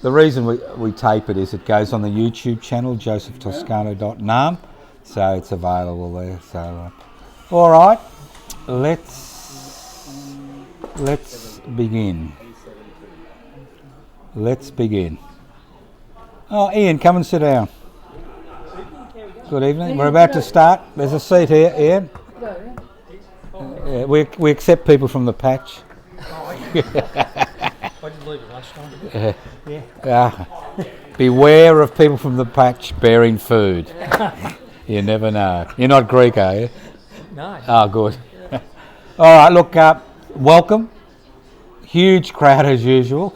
the reason we tape it is it goes on the YouTube channel, josephtoscano.num, so it's available there. So, all right, let's begin. Let's begin. Oh, Ian, come and sit down. Good evening. We're about to start. There's a seat here, Ian. We accept people from the patch. I did leave at lunchtime. Yeah. Beware of people from the patch bearing food. You never know. You're not Greek, are you? No. Oh, good. All right, look, welcome. Huge crowd as usual.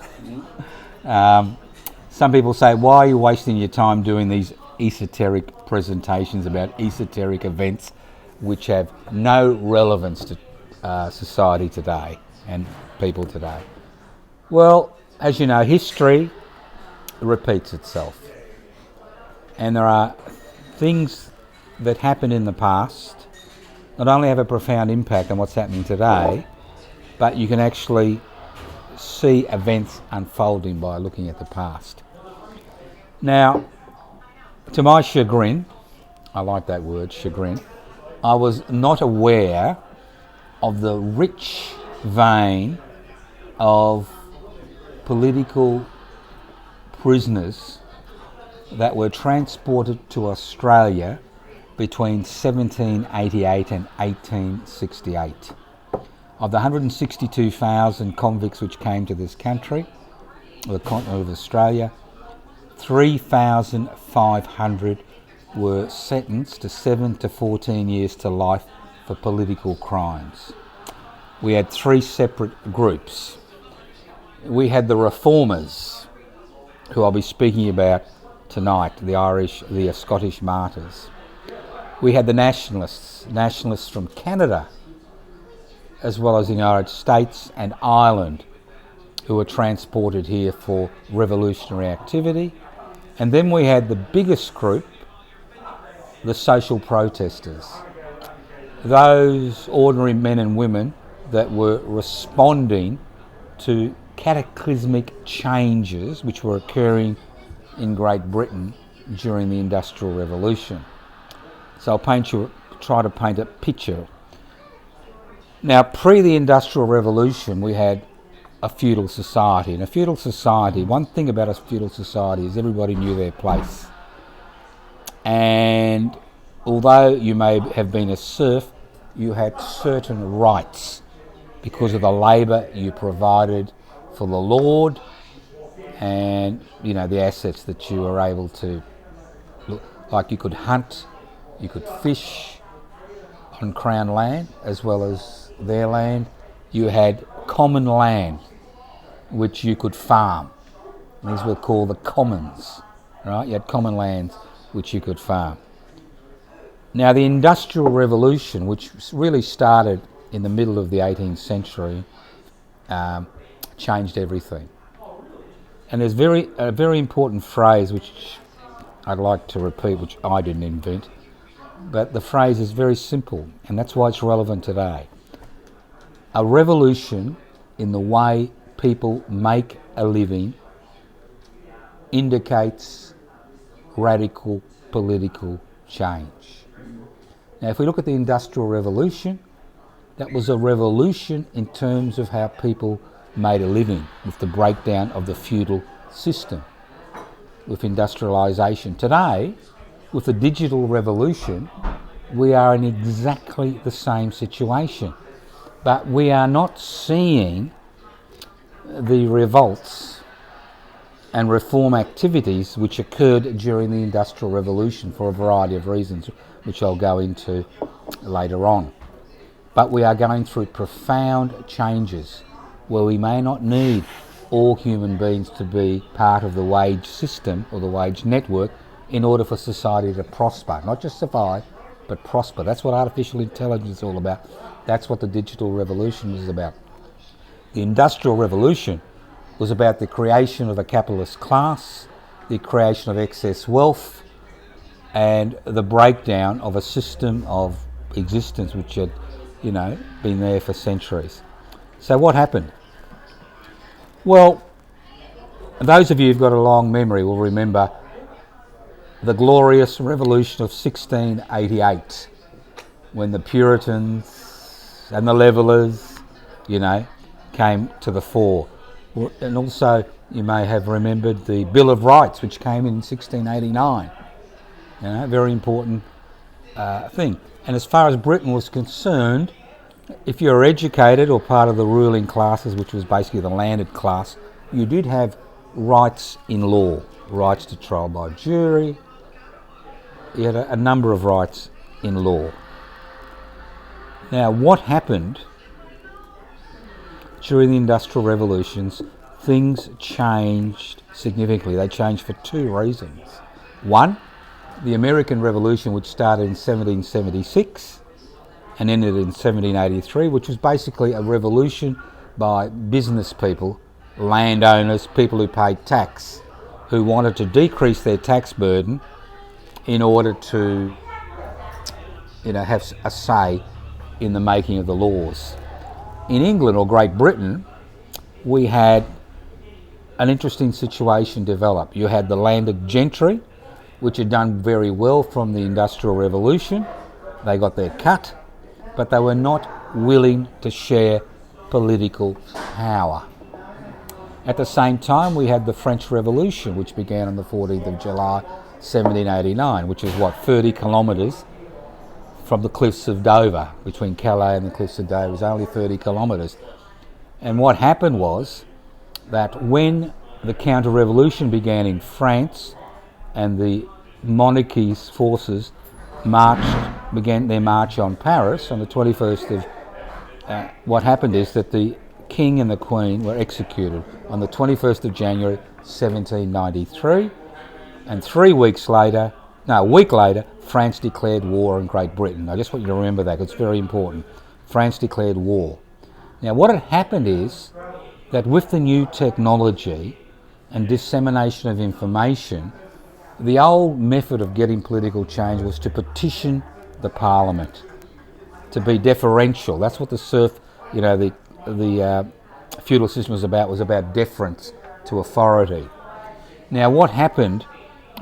Some people say, why are you wasting your time doing these esoteric presentations about esoteric events which have no relevance to society today and people today? Well, as you know, history repeats itself. And there are things that happen in the past not only have a profound impact on what's happening today, but you can actually see events unfolding by looking at the past. Now, to my chagrin, I like that word, chagrin, I was not aware of the rich vein of political prisoners that were transported to Australia between 1788 and 1868. Of the 162,000 convicts which came to this country, the continent of Australia, 3,500 were sentenced to 7 to 14 years to life for political crimes. We had three separate groups. We had the reformers, who I'll be speaking about tonight, the Scottish Martyrs. We had the nationalists from Canada, as well as the United States and Ireland, who were transported here for revolutionary activity. And then we had the biggest group, the social protesters, those ordinary men and women that were responding to cataclysmic changes which were occurring in Great Britain during the Industrial Revolution. So I'll try to paint a picture. Now, pre the Industrial Revolution, we had a feudal society. In a feudal society, one thing about a feudal society is everybody knew their place. And although you may have been a serf, you had certain rights because of the labour you provided for the Lord and, you know, the assets that you were able to, like you could hunt, you could fish on Crown land as well as their land. You had common land which you could farm. These were called the commons, right? You had common lands which you could farm. Now the Industrial Revolution, which really started in the middle of the 18th century, changed everything. And there's a very important phrase which I'd like to repeat, which I didn't invent, but the phrase is very simple, and that's why it's relevant today. A revolution in the way people make a living indicates radical political change. Now, if we look at the Industrial Revolution, that was a revolution in terms of how people made a living with the breakdown of the feudal system, with industrialisation. Today, with the digital revolution, we are in exactly the same situation, but we are not seeing the revolts and reform activities which occurred during the Industrial Revolution for a variety of reasons, which I'll go into later on. But we are going through profound changes where we may not need all human beings to be part of the wage system or the wage network in order for society to prosper. Not just survive, but prosper. That's what artificial intelligence is all about. That's what the digital revolution is about. The Industrial Revolution was about the creation of a capitalist class, the creation of excess wealth, and the breakdown of a system of existence which had, been there for centuries. So what happened? Well, those of you who've got a long memory will remember the glorious Revolution of 1688, when the Puritans and the Levellers, came to the fore. And also, you may have remembered the Bill of Rights, which came in 1689. Very important thing. And as far as Britain was concerned, if you were educated or part of the ruling classes, which was basically the landed class, you did have rights in law, rights to trial by jury. You had a number of rights in law. Now, what happened during the Industrial Revolutions? Things changed significantly. They changed for two reasons. One, the American Revolution, which started in 1776 and ended in 1783, which was basically a revolution by business people, landowners, people who paid tax, who wanted to decrease their tax burden in order to have a say in the making of the laws. In England or Great Britain, we had an interesting situation develop. You had the landed gentry, which had done very well from the Industrial Revolution. They got their cut, but they were not willing to share political power. At the same time, we had the French Revolution, which began on the 14th of July 1789, which is 30 kilometres from the cliffs of Dover. Between Calais and the cliffs of Dover is only 30 kilometres. And what happened was that when the counter-revolution began in France and the monarchy's forces began their march on Paris on the 21st of... what happened is that the King and the Queen were executed on the 21st of January 1793, and a week later, France declared war on Great Britain. I just want you to remember that, it's very important. France declared war. Now, what had happened is that with the new technology and dissemination of information, the old method of getting political change was to petition the Parliament, to be deferential. That's what the feudal system was about deference to authority. Now, what happened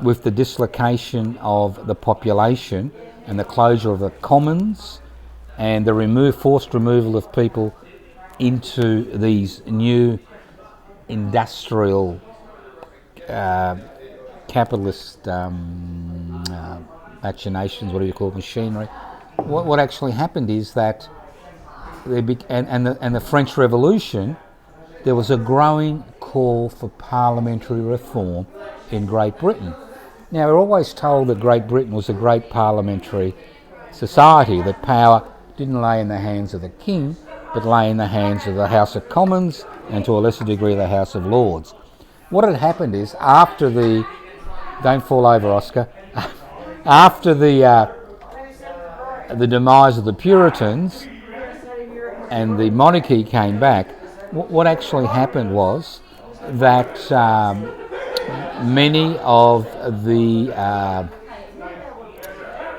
with the dislocation of the population and the closure of the commons and the forced removal of people into these new industrial capitalist machinations, machinery. What actually happened is that the French Revolution, there was a growing call for parliamentary reform in Great Britain. Now, we're always told that Great Britain was a great parliamentary society, that power didn't lay in the hands of the King, but lay in the hands of the House of Commons and to a lesser degree the House of Lords. What had happened is after the... Don't fall over, Oscar. After the demise of the Puritans and the monarchy came back, what actually happened was that many of the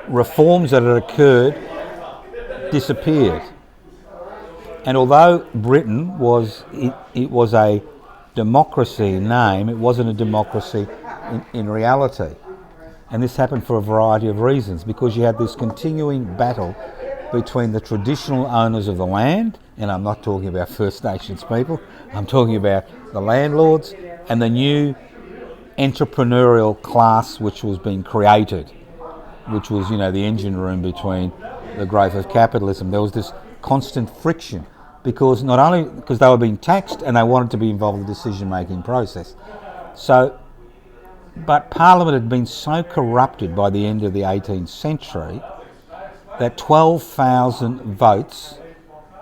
reforms that had occurred disappeared. And although Britain was a democracy in name, it wasn't a democracy in reality. And this happened for a variety of reasons, because you had this continuing battle between the traditional owners of the land, and I'm not talking about First Nations people, I'm talking about the landlords, and the new entrepreneurial class which was being created, which was, the engine room between the growth of capitalism. There was this constant friction, because not only because they were being taxed and they wanted to be involved in the decision-making process. But Parliament had been so corrupted by the end of the 18th century that 12,000 votes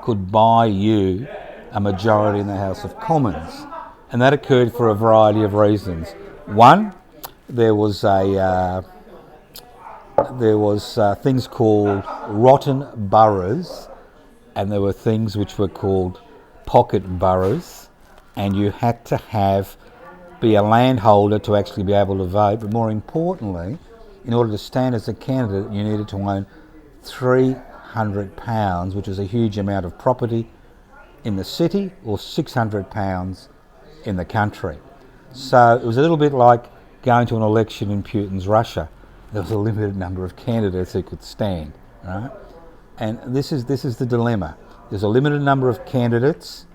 could buy you a majority in the House of Commons. And that occurred for a variety of reasons. One, there was things called rotten boroughs, and there were things which were called pocket boroughs, and you had to be a landholder to actually be able to vote. But more importantly, in order to stand as a candidate, you needed to own £300, which was a huge amount of property in the city, or £600 in the country. So it was a little bit like going to an election in Putin's Russia. There was a limited number of candidates who could stand, right? And this is the dilemma. There's a limited number of candidates,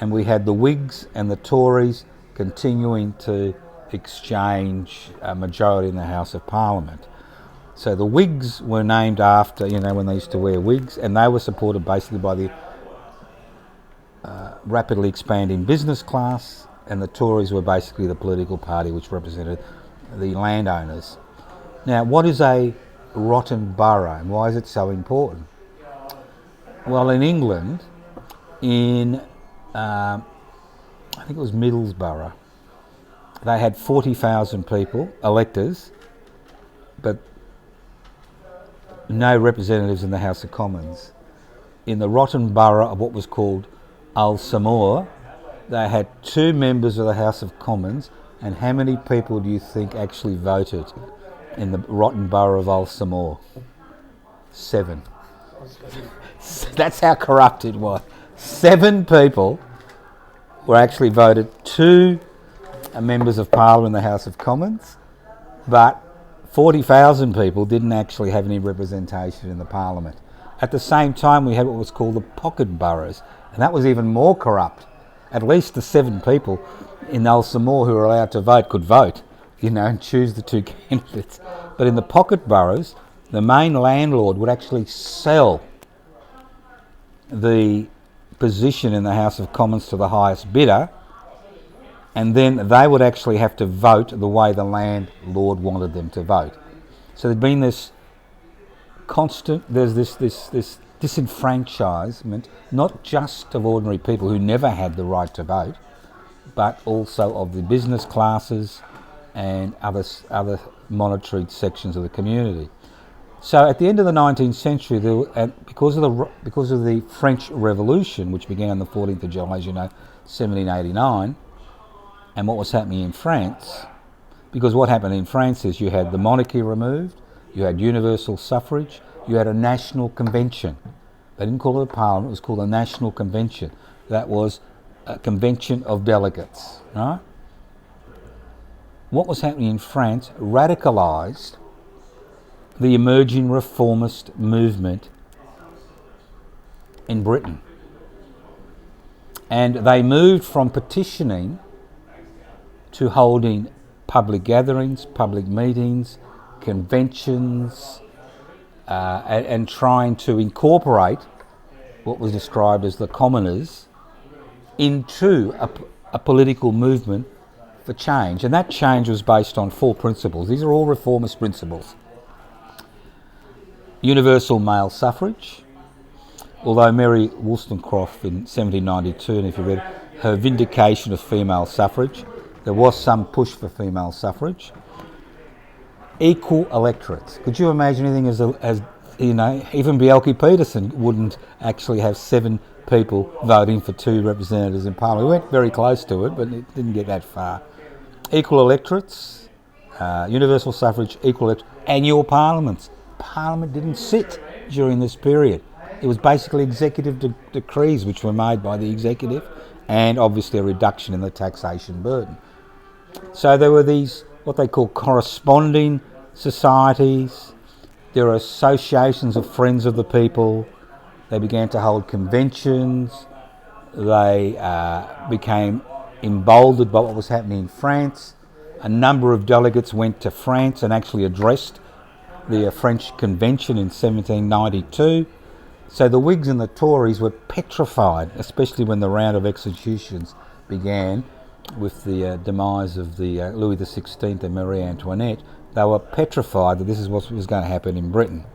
and we had the Whigs and the Tories continuing to exchange a majority in the House of Parliament. So the Whigs were named after, when they used to wear wigs, and they were supported basically by the rapidly expanding business class, and the Tories were basically the political party which represented the landowners. Now, what is a rotten borough, and why is it so important? Well, in England, in I think it was Middlesbrough, they had 40,000 people, electors, but no representatives in the House of Commons. In the rotten borough of what was called Ulsamore, they had 2 members of the House of Commons, and how many people do you think actually voted in the rotten borough of Ulsamore? 7. That's how corrupt it was. 7 people were actually voted, 2 members of Parliament in the House of Commons, but 40,000 people didn't actually have any representation in the Parliament. At the same time, we had what was called the pocket boroughs, and that was even more corrupt. At least the 7 people in Ulsamore who were allowed to vote could vote, and choose the 2 candidates. But in the pocket boroughs, the main landlord would actually sell the position in the House of Commons to the highest bidder, and then they would actually have to vote the way the landlord wanted them to vote. So there'd been this constant, there's this disenfranchisement, not just of ordinary people who never had the right to vote, but also of the business classes and other monitored sections of the community. So at the end of the 19th century, because of the French Revolution, which began on the 14th of July, 1789, and what was happening in France, because what happened in France is you had the monarchy removed, you had universal suffrage, you had a national convention. They didn't call it a parliament, it was called a national convention. That was a convention of delegates, right? What was happening in France radicalised the emerging reformist movement in Britain. And they moved from petitioning to holding public gatherings, public meetings, conventions, and trying to incorporate what was described as the commoners into a political movement for change. And that change was based on 4 principles. These are all reformist principles. Universal male suffrage, although Mary Wollstonecraft in 1792, and if you read her vindication of female suffrage, there was some push for female suffrage. Equal electorates. Could you imagine anything as even Bjelke Petersen wouldn't actually have 7 people voting for 2 representatives in Parliament. We went very close to it, but it didn't get that far. Equal electorates, universal suffrage, annual parliaments. Parliament didn't sit during this period. It was basically executive decrees which were made by the executive, and obviously a reduction in the taxation burden. So there were these, what they call corresponding societies. There are associations of friends of the people. They began to hold conventions. They became emboldened by what was happening in France. A number of delegates went to France and actually addressed the French Convention in 1792. So the Whigs and the Tories were petrified, especially when the round of executions began with the demise of the Louis XVI and Marie Antoinette. They were petrified that this is what was going to happen in Britain.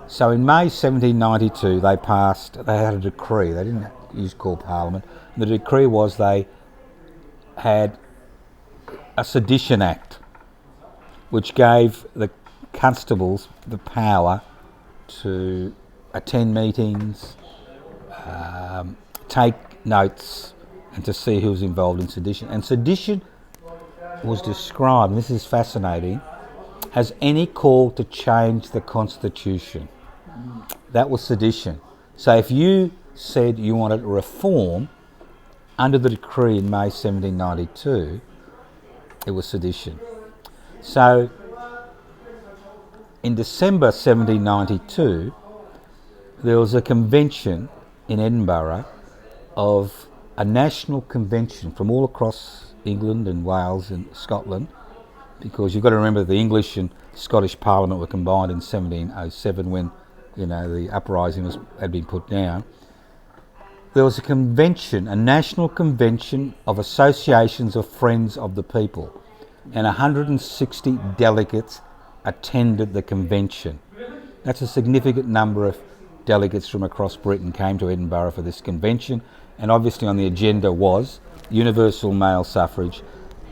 So in May 1792 they had a decree. They didn't call Parliament. The decree was they had a Sedition Act which gave the constables the power to attend meetings, take notes, and to see who was involved in sedition. And sedition was described, and this is fascinating, as any call to change the Constitution. That was sedition. So if you said you wanted reform under the decree in May 1792, It was sedition. So, in December 1792, there was a convention in Edinburgh of a national convention from all across England and Wales and Scotland, because you've got to remember the English and Scottish Parliament were combined in 1707 when, the uprising had been put down. There was a convention, a national convention of associations of friends of the people, and 160 delegates attended the convention. That's a significant number of delegates from across Britain came to Edinburgh for this convention, and obviously on the agenda was universal male suffrage,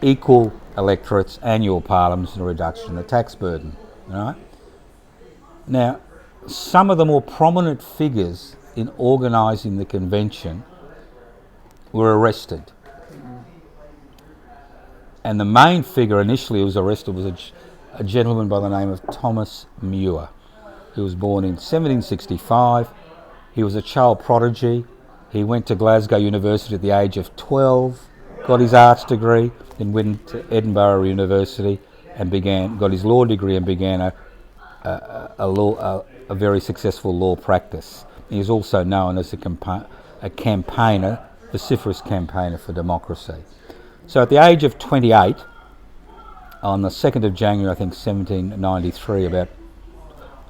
equal electorates, annual parliaments, and a reduction in the tax burden. Right? Now, some of the more prominent figures in organising the convention were arrested. And the main figure initially who was arrested was a gentleman by the name of Thomas Muir, who was born in 1765. He was a child prodigy. He went to Glasgow University at the age of 12, got his arts degree, then went to Edinburgh University and got his law degree and began a very successful law practice. He is also known as a campaigner, vociferous campaigner for democracy. So at the age of 28, on the 2nd of January, I think 1793, about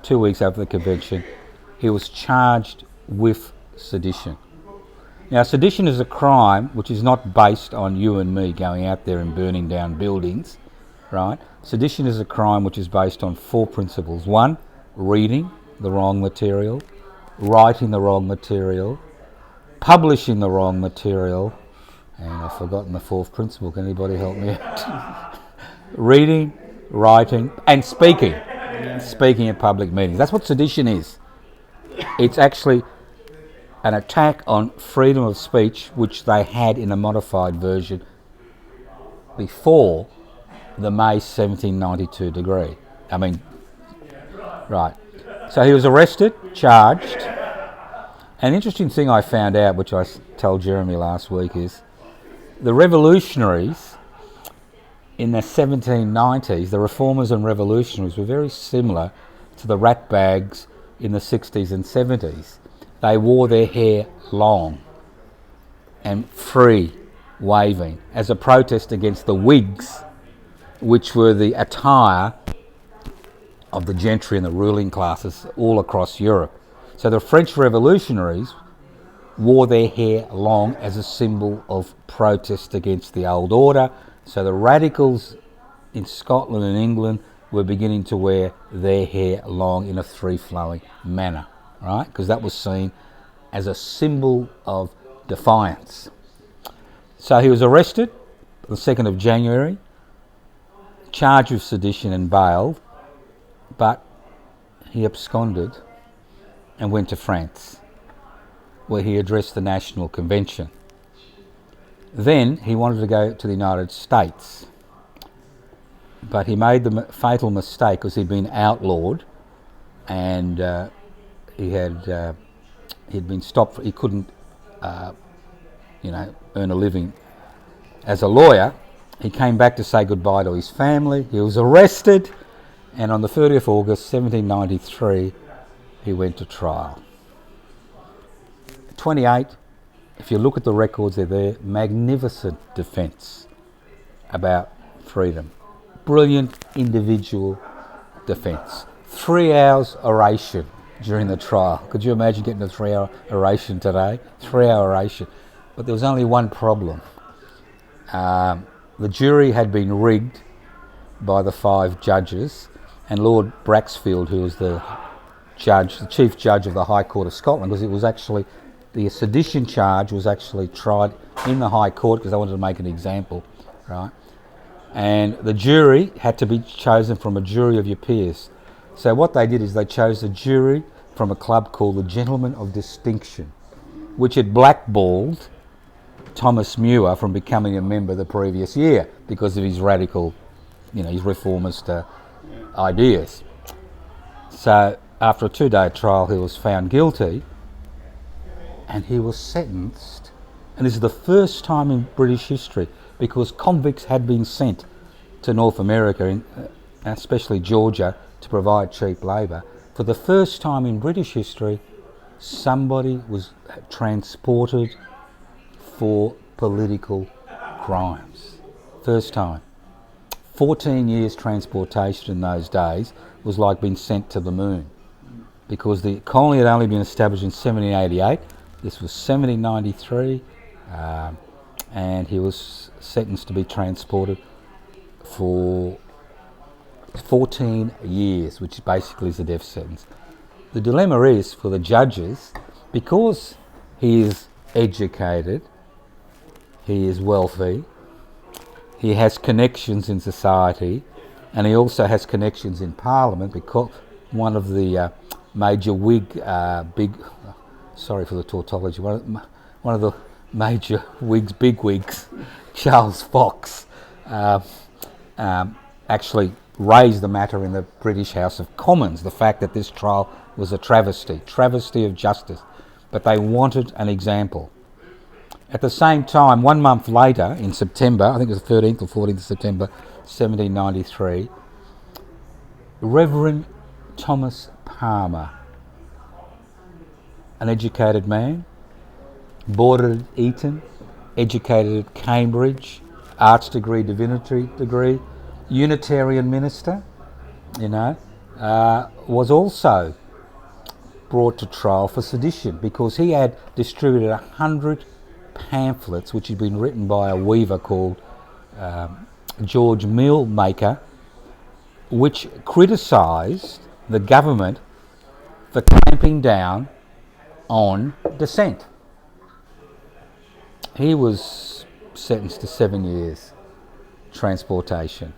2 weeks after the convention, he was charged with sedition. Now, sedition is a crime which is not based on you and me going out there and burning down buildings, right? Sedition is a crime which is based on 4 principles. 1, reading the wrong material, writing the wrong material, publishing the wrong material, and I've forgotten the 4th principle. Can anybody help me out? Reading, writing, and speaking. Speaking at public meetings. That's what sedition is. It's actually an attack on freedom of speech, which they had in a modified version before the May 1792 decree. Right. So he was arrested, charged. An interesting thing I found out, which I told Jeremy last week, is the revolutionaries in the 1790s, the reformers and revolutionaries were very similar to the ratbags in the 60s and 70s. They wore their hair long and free, waving, as a protest against the wigs, which were the attire of the gentry and the ruling classes all across Europe. So the French revolutionaries wore their hair long as a symbol of protest against the old order. So the radicals in Scotland and England were beginning to wear their hair long in a free-flowing manner, right? Because that was seen as a symbol of defiance. So he was arrested on the 2nd of January, charged with sedition and bailed, but he absconded and went to France, where he addressed the National Convention. Then he wanted to go to the United States, but he made the fatal mistake because he'd been outlawed, and he'd been stopped. He couldn't, earn a living as a lawyer. He came back to say goodbye to his family. He was arrested, and on the 30th of August 1793, he went to trial. 28. If you look at the records, they're there. Magnificent defence about freedom. Brilliant individual defence. 3 hours oration during the trial. Could you imagine getting a 3-hour oration today? 3-hour oration. But there was only one problem. The jury had been rigged by the 5 judges, and Lord Braxfield, who was the chief judge of the High Court of Scotland, because it was actually the sedition charge was actually tried in the High Court because they wanted to make an example, right? And the jury had to be chosen from a jury of your peers. So what they did is they chose a jury from a club called the Gentlemen of Distinction, which had blackballed Thomas Muir from becoming a member the previous year because of his radical, his reformist ideas. So after a 2-day trial, he was found guilty, and he was sentenced. And this is the first time in British history, because convicts had been sent to North America, especially Georgia, to provide cheap labour. For the first time in British history, somebody was transported for political crimes. First time. 14 years transportation in those days was like being sent to the moon, because the colony had only been established in 1788. This was 1793, and he was sentenced to be transported for 14 years, which basically is a death sentence. The dilemma is for the judges, because he is educated, he is wealthy, he has connections in society, and he also has connections in Parliament, because one of the major Whig, sorry for the tautology, one of the major Whigs, big Whigs, Charles Fox, actually raised the matter in the British House of Commons, the fact that this trial was a travesty of justice, but they wanted an example. At the same time, 1 month later, in September, I think it was the 13th or 14th of September 1793, Reverend Thomas Palmer, an educated man, boarded at Eton, educated at Cambridge, arts degree, divinity degree, Unitarian minister, was also brought to trial for sedition, because he had distributed 100 pamphlets which had been written by a weaver called George Millmaker, which criticised the government for clamping down on dissent. He was sentenced to 7 years transportation.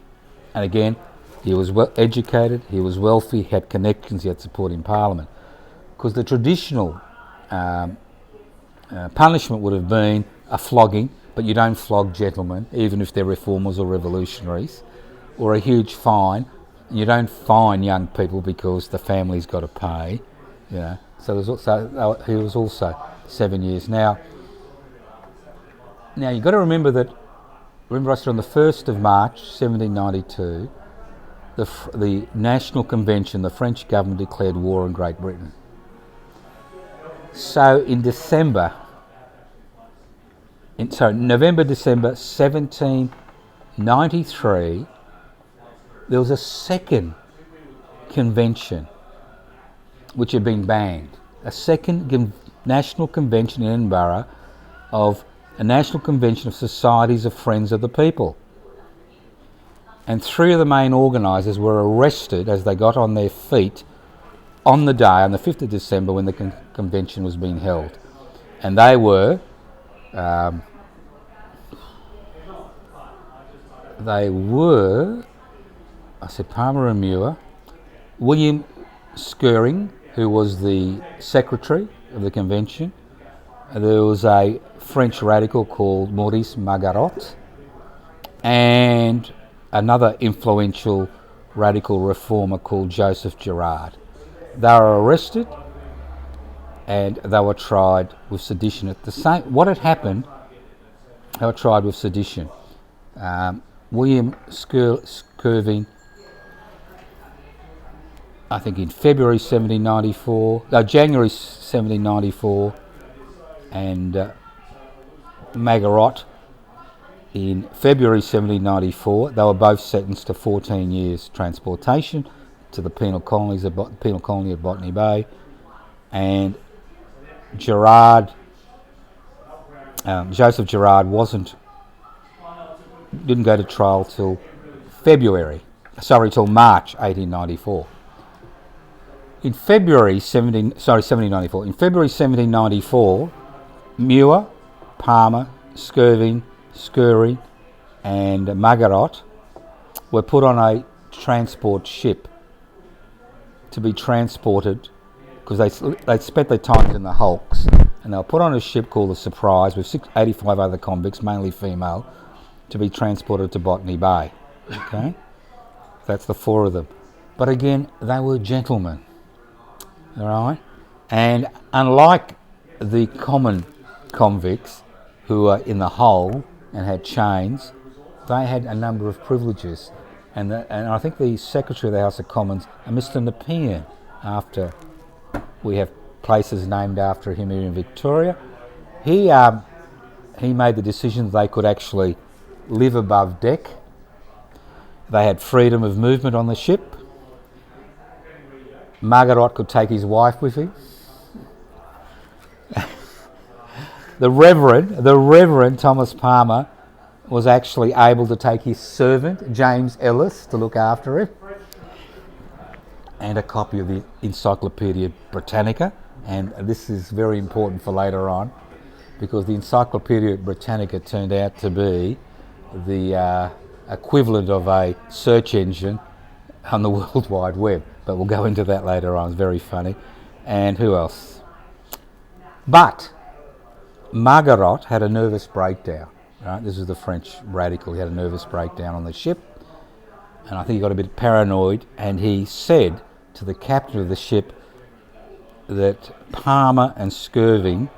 And again, he was well educated, he was wealthy, he had connections, he had support in Parliament. Because the traditional punishment would have been a flogging, but you don't flog gentlemen, even if they're reformers or revolutionaries, or a huge fine. You don't fine young people because the family's got to pay. So he was also 7 years. Now you've got to remember I said on the 1st of March 1792, the National Convention, the French government declared war on Great Britain. So in November, December 1793, there was a second convention which had been banned. A second national convention in Edinburgh of a National Convention of Societies of Friends of the People. And 3 of the main organisers were arrested as they got on their feet on the day, on the 5th of December, when the convention was being held. And they were I said Palmer and Muir, William Skirring, who was the secretary of the convention. There was a French radical called Maurice Magarot, and another influential radical reformer called Joseph Girard. They were arrested and they were tried with sedition. What had happened, they were tried with sedition. William Skirring, I think in January 1794, and Magarot in February 1794. They were both sentenced to 14 years transportation to the penal colony at Botany Bay, and Joseph Girard didn't go to trial till March 1894. In February 1794, Muir, Palmer, Skirring, and Magarot were put on a transport ship to be transported, because they spent their time in the hulks, and they were put on a ship called the Surprise with 85 other convicts, mainly female, to be transported to Botany Bay. Okay, that's the 4 of them. But again, they were gentlemen. All right, and unlike the common convicts who were in the hole and had chains, they had a number of privileges. And I think the Secretary of the House of Commons, Mr. Nepean, after we have places named after him here in Victoria, he made the decision that they could actually live above deck. They had freedom of movement on the ship. Margarot could take his wife with him. The Reverend Thomas Palmer was actually able to take his servant, James Ellis, to look after him, and a copy of the Encyclopaedia Britannica. And this is very important for later on, because the Encyclopaedia Britannica turned out to be the equivalent of a search engine on the World Wide Web. But we'll go into that later on. It's very funny. And who else? But Margarot had a nervous breakdown. Right? This is the French radical. He had a nervous breakdown on the ship, and I think he got a bit paranoid, and he said to the captain of the ship that Palmer and Skirving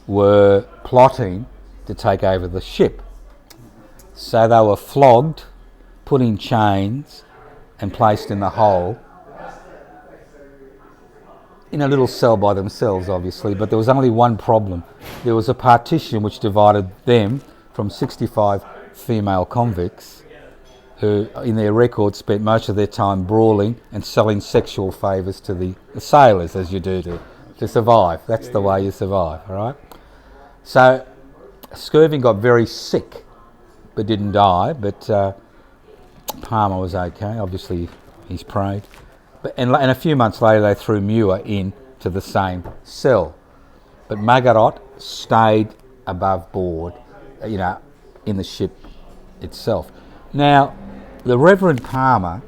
were plotting to take over the ship. So they were flogged, put in chains, and placed in the hold, in a little cell by themselves, obviously, but there was only one problem. There was a partition which divided them from 65 female convicts who, in their records, spent most of their time brawling and selling sexual favours to the sailors, as you do to survive. That's the way you survive, all right? So Skirving got very sick, but didn't die, but Palmer was okay. Obviously, he's prayed. And a few months later, they threw Muir into the same cell. But Margarot stayed above board, in the ship itself. Now, the Reverend Palmer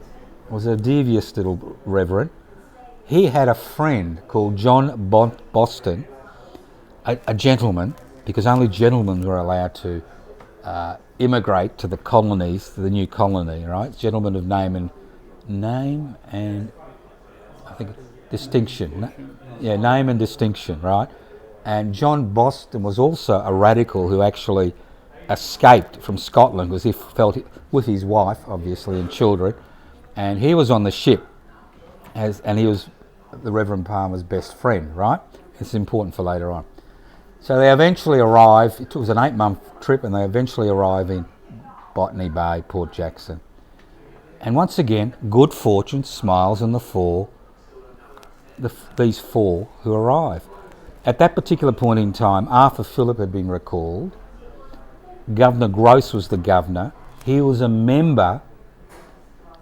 was a devious little reverend. He had a friend called John Boston, a gentleman, because only gentlemen were allowed to immigrate to the colonies, to the new colony, right? Gentlemen of name and I think distinction. Name and distinction, right? And John Boston was also a radical who actually escaped from Scotland because he felt with his wife, obviously, and children, and he was on the ship, and he was the Reverend Palmer's best friend, right? It's important for later on. So they eventually arrive. It was an 8-month trip, and they eventually arrive in Botany Bay, Port Jackson. And once again, good fortune smiles in the fall. These four who arrive. At that particular point in time, Arthur Phillip had been recalled. Governor Gross was the governor. He was a member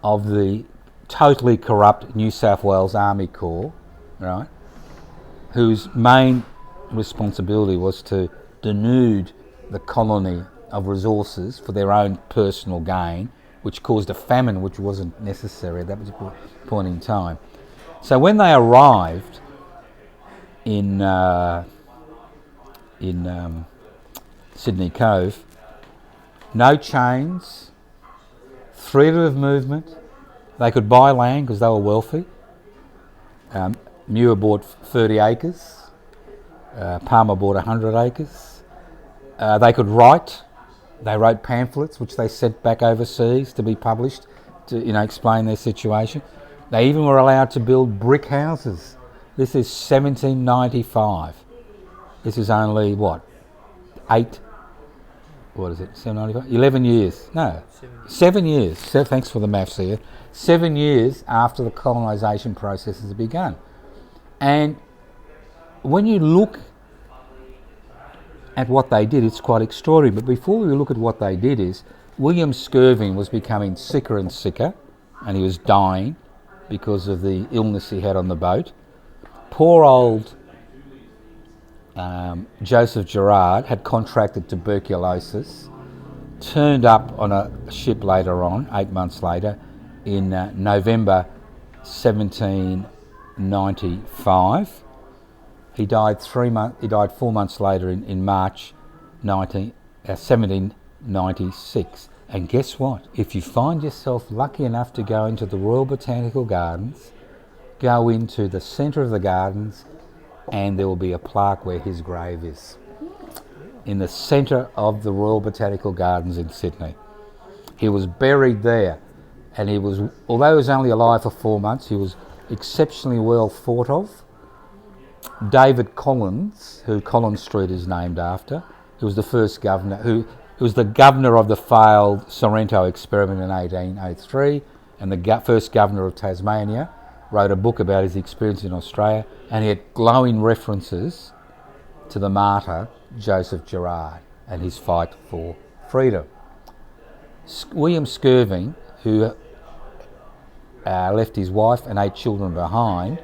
of the totally corrupt New South Wales Army Corps, right, whose main responsibility was to denude the colony of resources for their own personal gain, which caused a famine which wasn't necessary at that particular point in time. So when they arrived in Sydney Cove, no chains, freedom of movement. They could buy land because they were wealthy. Muir bought 30 acres. Palmer bought 100 acres. They could write. They wrote pamphlets which they sent back overseas to be published to explain their situation. They even were allowed to build brick houses. This is 1795. This is only, 11 years. No, 7 years. Thanks for the maths here. 7 years after the colonisation process has begun. And when you look at what they did, it's quite extraordinary. But before we look at what they did is, William Skirving was becoming sicker and sicker, and he was dying because of the illness he had on the boat. Poor old Joseph Gerard had contracted tuberculosis, turned up on a ship later on, 8 months later, in November 1795. He died 4 months later in March 1796. And guess what? If you find yourself lucky enough to go into the Royal Botanical Gardens, go into the centre of the gardens, and there will be a plaque where his grave is. In the centre of the Royal Botanical Gardens in Sydney. He was buried there, and although he was only alive for 4 months, he was exceptionally well thought of. David Collins, who Collins Street is named after, who was the first governor, who was the governor of the failed Sorrento experiment in 1803, and the first governor of Tasmania, wrote a book about his experience in Australia, and he had glowing references to the martyr Joseph Gerard and his fight for freedom. William Skirving, who left his wife and 8 children behind,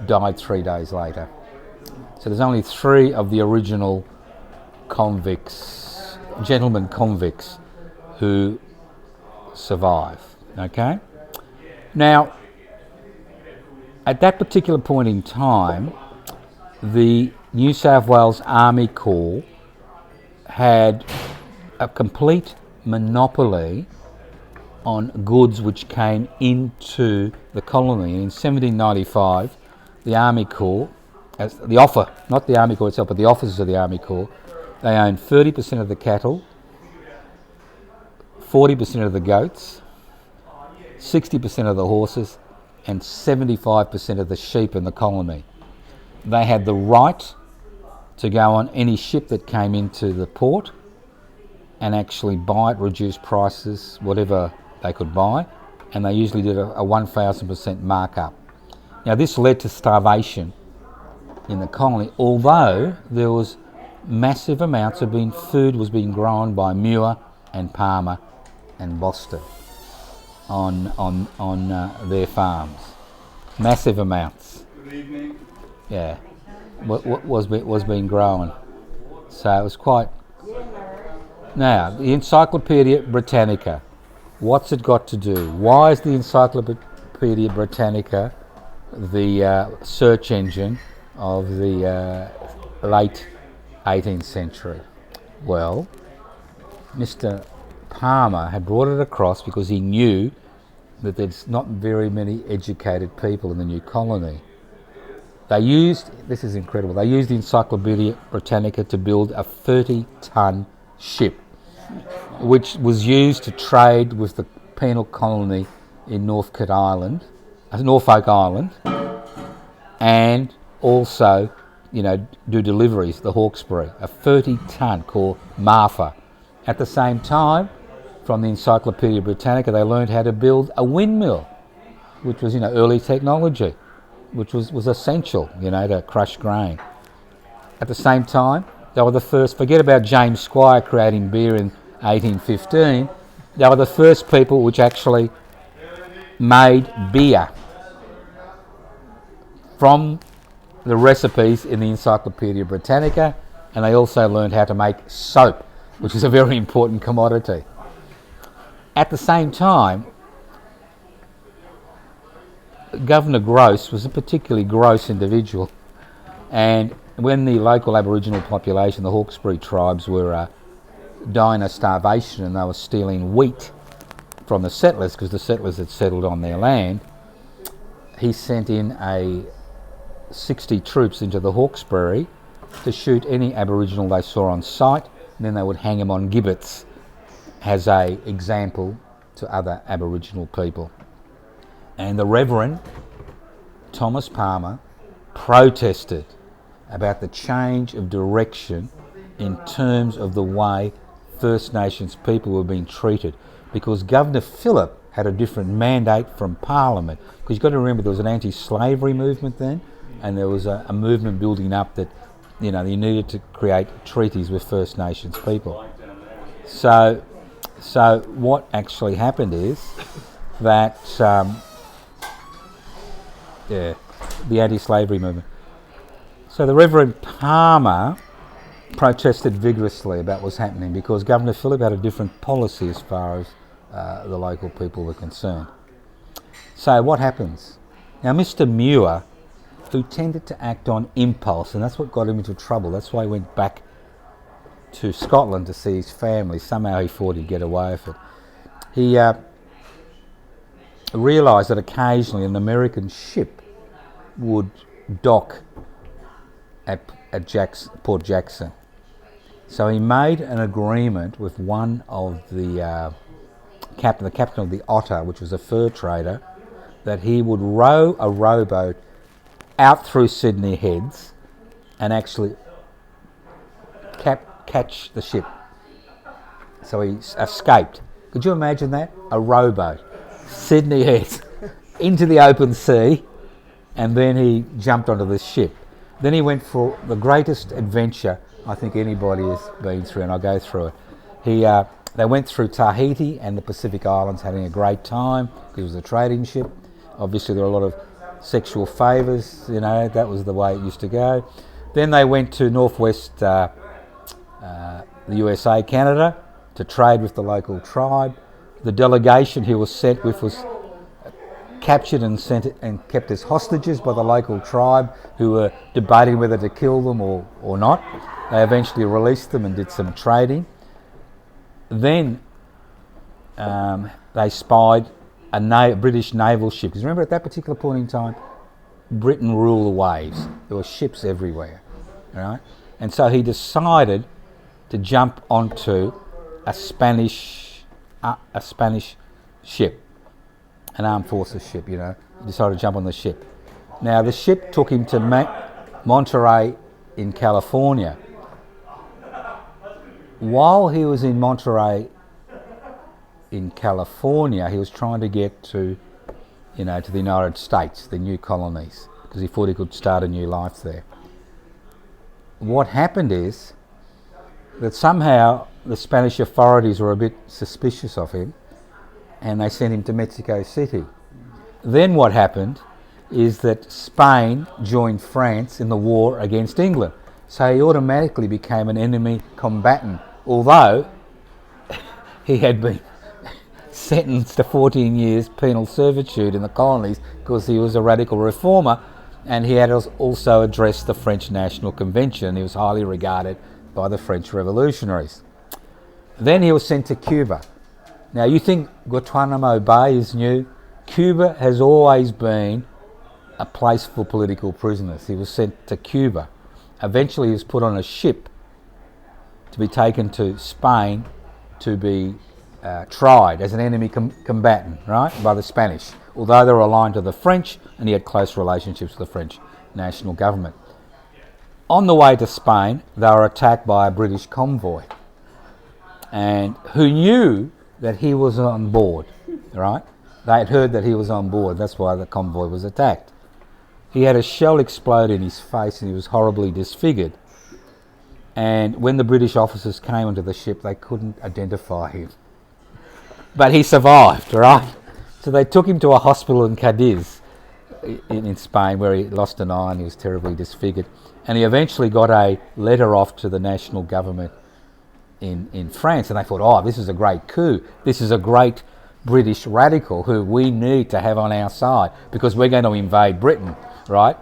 died 3 days later. So there's only 3 of the original convicts, gentlemen convicts, who survive. Okay? Now, at that particular point in time, the New South Wales Army Corps had a complete monopoly on goods which came into the colony. In 1795, the Army Corps, not the Army Corps itself, but the officers of the Army Corps, they owned 30% of the cattle, 40% of the goats, 60% of the horses, and 75% of the sheep in the colony. They had the right to go on any ship that came into the port and actually buy at reduced prices, whatever they could buy, and they usually did a 1,000% markup. Now this led to starvation in the colony, although there was massive amounts of food was being grown by Muir and Palmer and Boston on their farms. Massive amounts. Good evening. Yeah, was being grown. So it was quite. Now, the Encyclopedia Britannica. What's it got to do? Why is the Encyclopedia Britannica the search engine of the late 18th century? Well, Mr. Palmer had brought it across because he knew that there's not very many educated people in the new colony. This is incredible, they used the Encyclopedia Britannica to build a 30-ton ship, which was used to trade with the penal colony in Norfolk Island, and also, do deliveries, the Hawkesbury, a 30-ton called Martha. At the same time, from the Encyclopedia Britannica, they learned how to build a windmill, which was, early technology, which was essential, to crush grain. At the same time, they were the first, forget about James Squire creating beer in 1815, they were the first people which actually made beer from the recipes in the Encyclopedia Britannica, and they also learned how to make soap, which is a very important commodity. At the same time, Governor Gross was a particularly gross individual, and when the local Aboriginal population, the Hawkesbury tribes, were dying of starvation and they were stealing wheat from the settlers because the settlers had settled on their land, he sent in 60 troops into the Hawkesbury to shoot any Aboriginal they saw on sight, and then they would hang them on gibbets as a example to other Aboriginal people. And the Reverend Thomas Palmer protested about the change of direction in terms of the way First Nations people were being treated, because Governor Phillip had a different mandate from Parliament. Because you've got to remember there was an anti-slavery movement then, and there was a movement building up that you needed to create treaties with First Nations people. So what actually happened is that the anti-slavery movement. So the Reverend Palmer protested vigorously about what was happening because Governor Phillip had a different policy as far as the local people were concerned. So what happens? Now Mr. Muir, who tended to act on impulse, and that's what got him into trouble. That's why he went back to Scotland to see his family. Somehow he thought he'd get away with it. He realised that occasionally an American ship would dock at Port Jackson. So he made an agreement with one of the the captain of the Otter, which was a fur trader, that he would row a rowboat out through Sydney Heads and actually catch the ship. So he escaped. Could you imagine that? A rowboat, Sydney Heads, into the open sea, and then he jumped onto this ship. Then he went for the greatest adventure I think anybody has been through, and I'll go through it. They went through Tahiti and the Pacific Islands having a great time because it was a trading ship. Obviously there were a lot of sexual favours, that was the way it used to go. Then they went to northwest the USA, Canada, to trade with the local tribe. The delegation he was sent with was captured and sent and kept as hostages by the local tribe, who were debating whether to kill them or not. They eventually released them and did some trading. Then they spied a British naval ship. Because remember, at that particular point in time, Britain ruled the waves. There were ships everywhere, right? And so he decided to jump onto a Spanish ship, an armed forces ship. He decided to jump on the ship. Now the ship took him to Monterey in California. While he was in Monterey in California, he was trying to get to the United States, the new colonies, because he thought he could start a new life there. What happened is that somehow the Spanish authorities were a bit suspicious of him, and they sent him to Mexico City. Then what happened is that Spain joined France in the war against England, so he automatically became an enemy combatant, although he had been sentenced to 14 years penal servitude in the colonies because he was a radical reformer, and he had also addressed the French National Convention. He was highly regarded by the French Revolutionaries. Then he was sent to Cuba. Now you think Guantanamo Bay is new? Cuba has always been a place for political prisoners. He was sent to Cuba. Eventually he was put on a ship to be taken to Spain to be tried as an enemy combatant, right, by the Spanish, although they were aligned to the French and he had close relationships with the French national government. On the way to Spain, they were attacked by a British convoy, and who knew that he was on board, right? They had heard that he was on board, that's why the convoy was attacked. He had a shell explode in his face and he was horribly disfigured. And when the British officers came onto the ship, they couldn't identify him. But he survived, right? So they took him to a hospital in Cadiz in Spain, where he lost an eye and he was terribly disfigured. And he eventually got a letter off to the national government in France, and they thought, this is a great coup. This is a great British radical who we need to have on our side because we're going to invade Britain, right?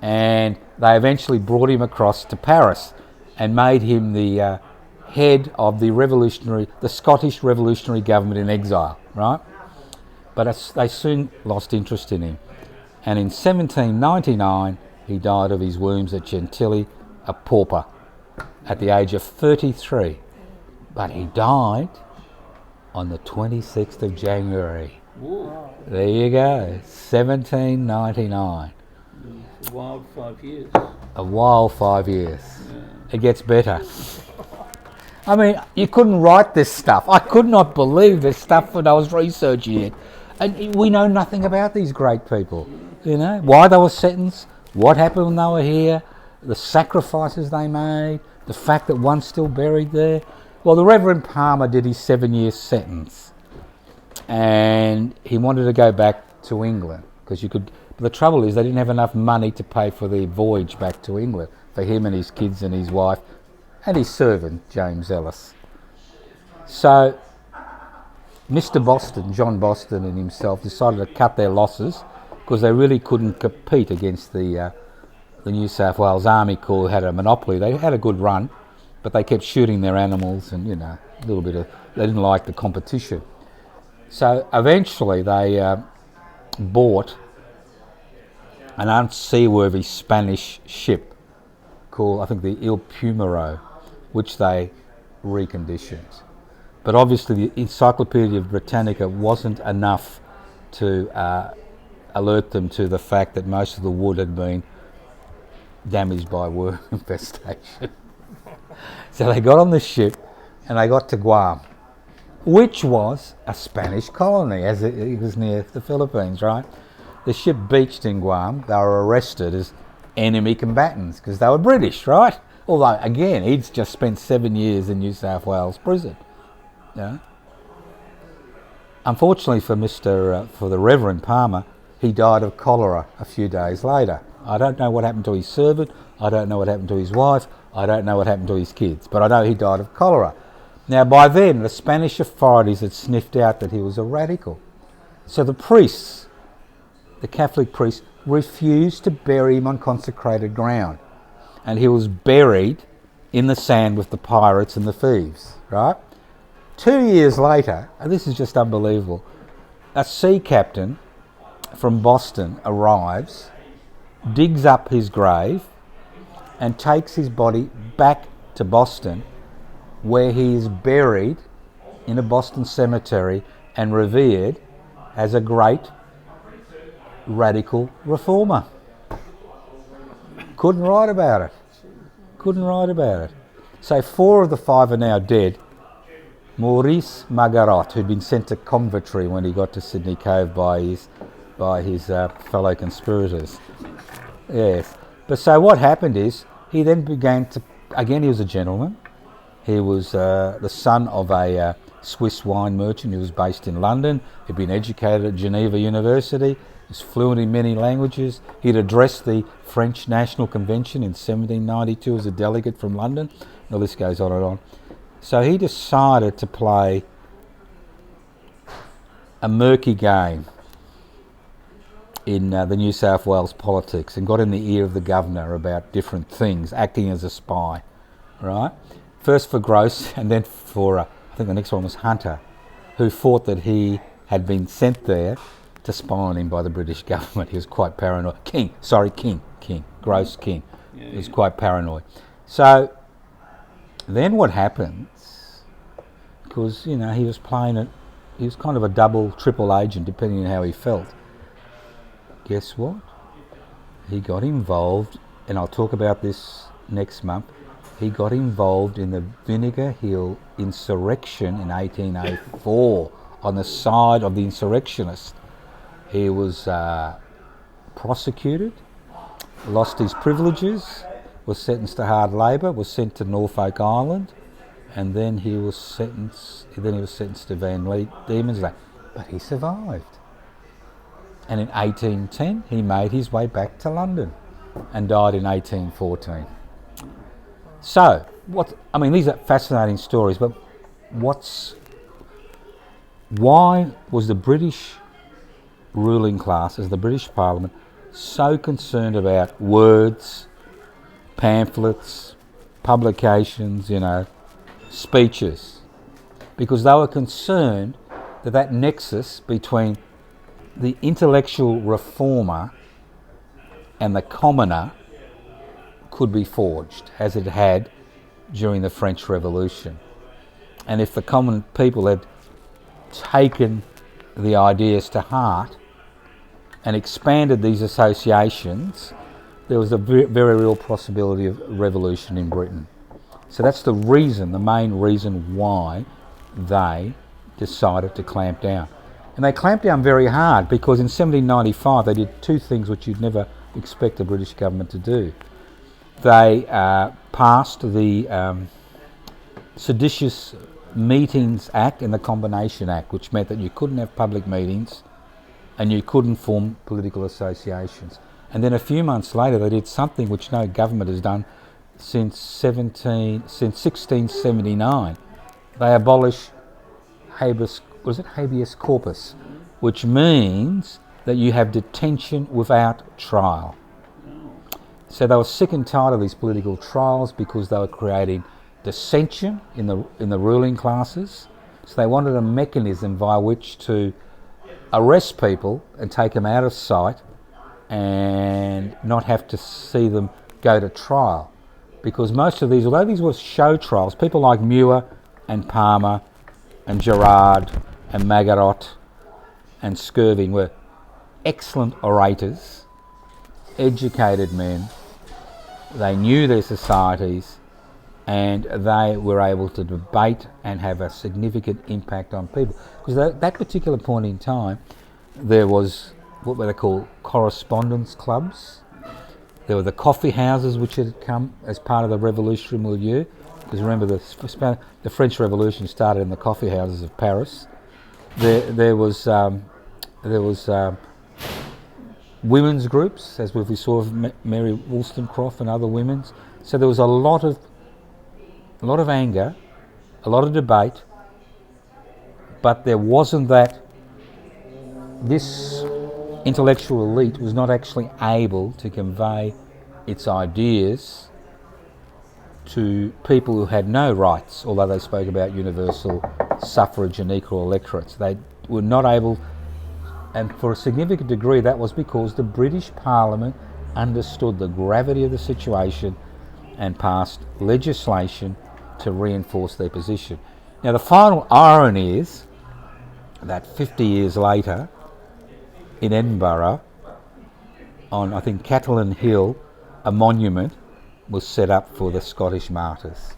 And they eventually brought him across to Paris and made him the head of the Scottish Revolutionary government in exile, right? But they soon lost interest in him. And in 1799, he died of his wounds at Gentilly, a pauper, at the age of 33. But he died on the 26th of January. Whoa. There you go, 1799. A wild 5 years. A wild 5 years. Yeah. It gets better. I mean, you couldn't write this stuff. I could not believe this stuff when I was researching it. And we know nothing about these great people. Why they were sentenced, what happened when they were here, the sacrifices they made, the fact that one's still buried there. Well, the Reverend Palmer did his 7-year sentence, and he wanted to go back to England because but the trouble is they didn't have enough money to pay for the voyage back to England for him and his kids and his wife and his servant, James Ellis. So Mr. Boston, John Boston and himself decided to cut their losses because they really couldn't compete against the New South Wales Army Corps, who had a monopoly. They had a good run, but they kept shooting their animals and, they didn't like the competition. So eventually they bought an unseaworthy Spanish ship called, I think, the Il Pumero, which they reconditioned. But obviously the Encyclopedia Britannica wasn't enough to alert them to the fact that most of the wood had been damaged by worm infestation. So they got on the ship and they got to Guam, which was a Spanish colony, as it was near the Philippines, right? The ship beached in Guam. They were arrested as enemy combatants because they were British, right? Although, again, he'd just spent 7 years in New South Wales prison. Yeah. Unfortunately for the Reverend Palmer, he died of cholera a few days later. I don't know what happened to his servant. I don't know what happened to his wife. I don't know what happened to his kids. But I know he died of cholera. Now, by then, the Spanish authorities had sniffed out that he was a radical. So the priests, the Catholic priests, refused to bury him on consecrated ground. And he was buried in the sand with the pirates and the thieves, right? 2 years later, and this is just unbelievable, a sea captain from Boston arrives, digs up his grave, and takes his body back to Boston, where he is buried in a Boston cemetery and revered as a great radical reformer. Couldn't write about it. Couldn't write about it. So 4 of the 5 are now dead. Maurice Margarot, who'd been sent to Convicts when he got to Sydney Cove by his fellow conspirators. Yes. But so what happened is, he then began to, again, he was a gentleman. He was the son of a Swiss wine merchant who was based in London. He'd been educated at Geneva University. He was fluent in many languages. He'd addressed the French National Convention in 1792 as a delegate from London. The list goes on and on. So he decided to play a murky game in the New South Wales politics and got in the ear of the governor about different things, acting as a spy, right? First for Gross and then for, I think the next one was Hunter, who thought that he had been sent there to spy on him by the British government. He was quite paranoid. King. Gross King. He was quite paranoid. So then what happens, because, you know, he was playing it, he was kind of a double, triple agent depending on how he felt. Guess what? He got involved, and I'll talk about this next month, he got involved in the Vinegar Hill insurrection in 1804 on the side of the insurrectionists. He was prosecuted, lost his privileges, was sentenced to hard labour, was sent to Norfolk Island, and then he was sentenced to Van Diemen's Land. But he survived. And in 1810, he made his way back to London and died in 1814. So, these are fascinating stories, but why was the British ruling class, as the British Parliament, so concerned about words, pamphlets, publications, speeches? Because they were concerned that nexus between the intellectual reformer and the commoner could be forged, as it had during the French Revolution. And if the common people had taken the ideas to heart and expanded these associations, there was a very real possibility of revolution in Britain. So that's the main reason why they decided to clamp down. And they clamped down very hard because in 1795 they did 2 things which you'd never expect the British government to do. They passed the Seditious Meetings Act and the Combination Act, which meant that you couldn't have public meetings and you couldn't form political associations. And then a few months later they did something which no government has done since 1679. They abolished habeas corpus, which means that you have detention without trial. So they were sick and tired of these political trials because they were creating dissension in the ruling classes. So they wanted a mechanism via which to arrest people and take them out of sight and not have to see them go to trial. Because most of these, although these were show trials, people like Muir and Palmer and Gerard and Magarot and Skirving were excellent orators, educated men. They knew their societies, and they were able to debate and have a significant impact on people. Because at that particular point in time, there was what they call correspondence clubs. There were the coffee houses which had come as part of the revolutionary milieu. Because remember, the French Revolution started in the coffee houses of Paris. There was women's groups, as we saw of Mary Wollstonecraft and other women's. So there was a lot of anger, a lot of debate, but there wasn't that. This intellectual elite was not actually able to convey its ideas to people who had no rights, although they spoke about universal suffrage and equal electorates. They were not able, and for a significant degree that was because the British Parliament understood the gravity of the situation and passed legislation to reinforce their position. Now the final irony is that 50 years later, in Edinburgh, on I think Catalan Hill, a monument was set up for the Scottish Martyrs.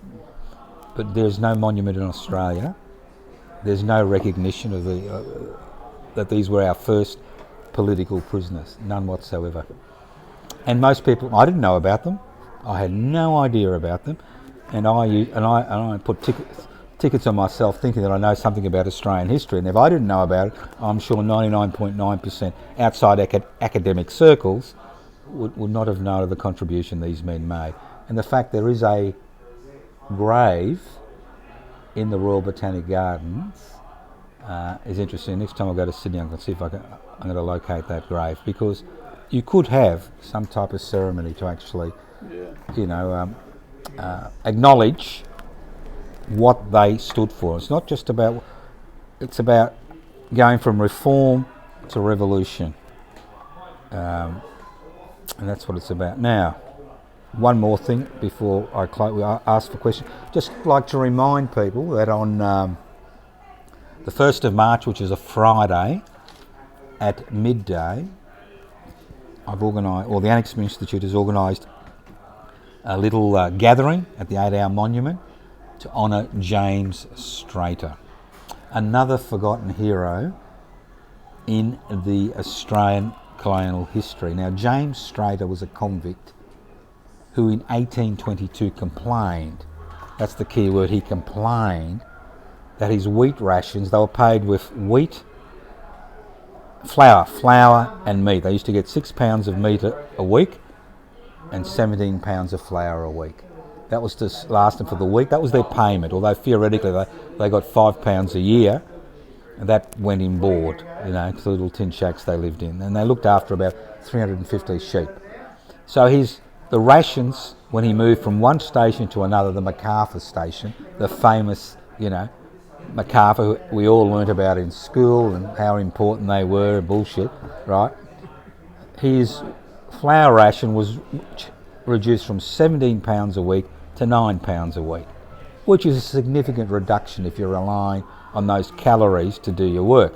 But there's no monument in Australia. There's no recognition of that these were our first political prisoners, none whatsoever. And most people, I didn't know about them. I had no idea about them, and I put tickets on myself thinking that I know something about Australian history, and if I didn't know about it, I'm sure 99.9% outside academic circles would not have known of the contribution these men made. And the fact there is a grave in the Royal Botanic Gardens is interesting. Next time I go to Sydney, I'm going to see if I'm going to locate that grave, because you could have some type of ceremony to actually, acknowledge what they stood for. It's not just about, it's about going from reform to revolution. And that's what it's about. Now, one more thing before I ask for questions. Just like to remind people that on the 1st of March, which is a Friday, at midday, I've organised, or the Annex Institute has organised a little gathering at the 8 Hour Monument to honour James Strater, another forgotten hero in the Australian colonial history. Now, James Strater was a convict who in 1822 complained, that's the key word, he complained that his wheat rations, they were paid with wheat, flour and meat. They used to get 6 pounds of meat a week and 17 pounds of flour a week. That was to last them for the week. That was their payment, although theoretically they got £5 a year, and that went in board, to the little tin shacks they lived in. And they looked after about 350 sheep. So the rations, when he moved from one station to another, the MacArthur station, the famous, MacArthur, who we all learnt about in school and how important they were, bullshit, right? His flour ration was reduced from 17 pounds a week to 9 pounds a week, which is a significant reduction if you're relying on those calories to do your work.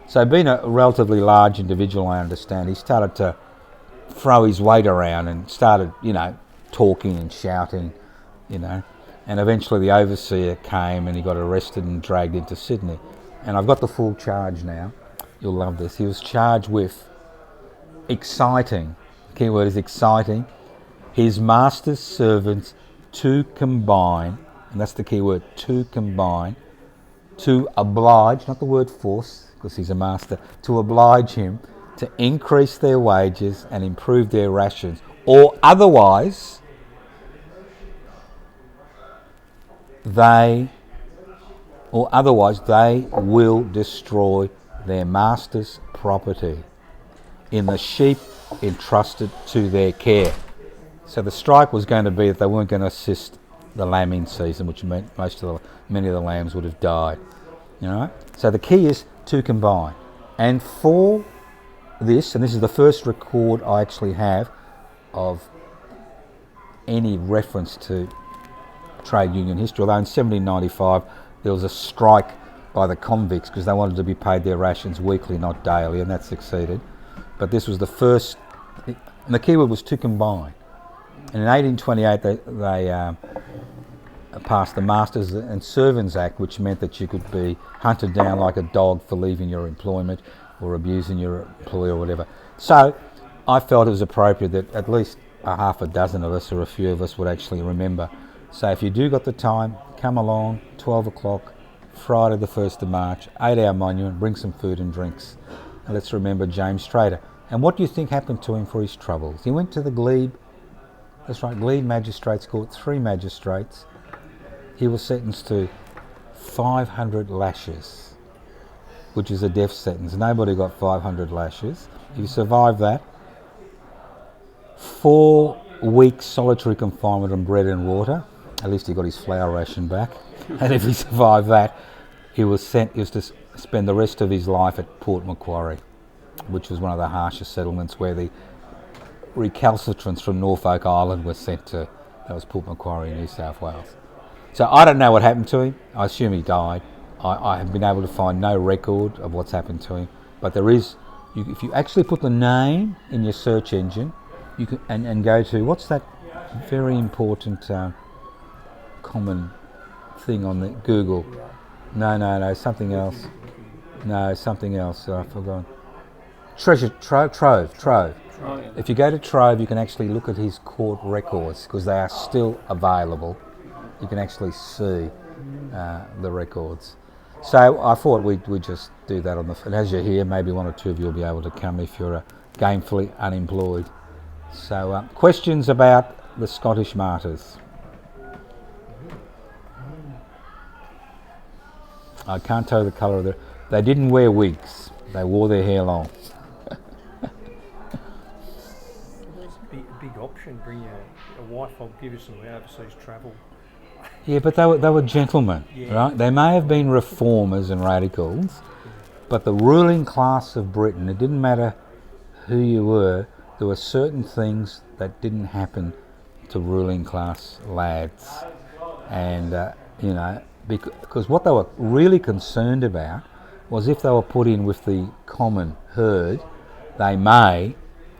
So being a relatively large individual, I understand, he started to throw his weight around and started, talking and shouting, and eventually the overseer came and he got arrested and dragged into Sydney. And I've got the full charge now. You'll love this. He was charged with exciting, the key word is exciting, his master's servants to combine, and that's the key word, to combine, to oblige, not the word force, because he's a master, to oblige him to increase their wages and improve their rations, or otherwise they will destroy their master's property in the sheep entrusted to their care. So the strike was going to be that they weren't going to assist the lambing season, which meant many of the lambs would have died. So the key is to combine. And for this, and this is the first record I actually have of any reference to trade union history, although in 1795 there was a strike by the convicts because they wanted to be paid their rations weekly, not daily, and that succeeded. But this was the first, and the key word was to combine. And in 1828 they passed the Martyrs and Servants Act, which meant that you could be hunted down like a dog for leaving your employment or abusing your employer or whatever. So I felt it was appropriate that at least a half a dozen of us or a few of us would actually remember. So if you do got the time, come along, 12 o'clock, Friday the 1st of March, 8-hour monument, bring some food and drinks. And let's remember James Trader. And what do you think happened to him for his troubles? He went to the Glebe, that's right, Glebe Magistrates Court, 3 magistrates. He was sentenced to 500 lashes, which is a death sentence. Nobody got 500 lashes. If you survive that, 4 weeks solitary confinement on bread and water. At least he got his flour ration back. And if he survived that, he was to spend the rest of his life at Port Macquarie, which was one of the harshest settlements where the recalcitrants from Norfolk Island were sent to. That was Port Macquarie in New South Wales. So I don't know what happened to him. I assume he died. I have been able to find no record of what's happened to him. But there is, if you actually put the name in your search engine, you can and go to, what's that very important common thing on the Google? No, something else. No, something else. I've forgotten. Trove. Oh, yeah. If you go to Trove, you can actually look at his court records because they are still available. You can actually see the records. So I thought we'd just do that on the. And as you're here, maybe one or two of you will be able to come if you're gainfully unemployed. So questions about the Scottish Martyrs? I can't tell the colour of their. They didn't wear wigs. They wore their hair long. Big option. Bring a wife. I'll give you some overseas travel. Yeah, but they were gentlemen, Yeah. right? They may have been reformers and radicals, but the ruling class of Britain, it didn't matter who you were, there were certain things that didn't happen to ruling class lads. And, because what they were really concerned about was if they were put in with the common herd, they may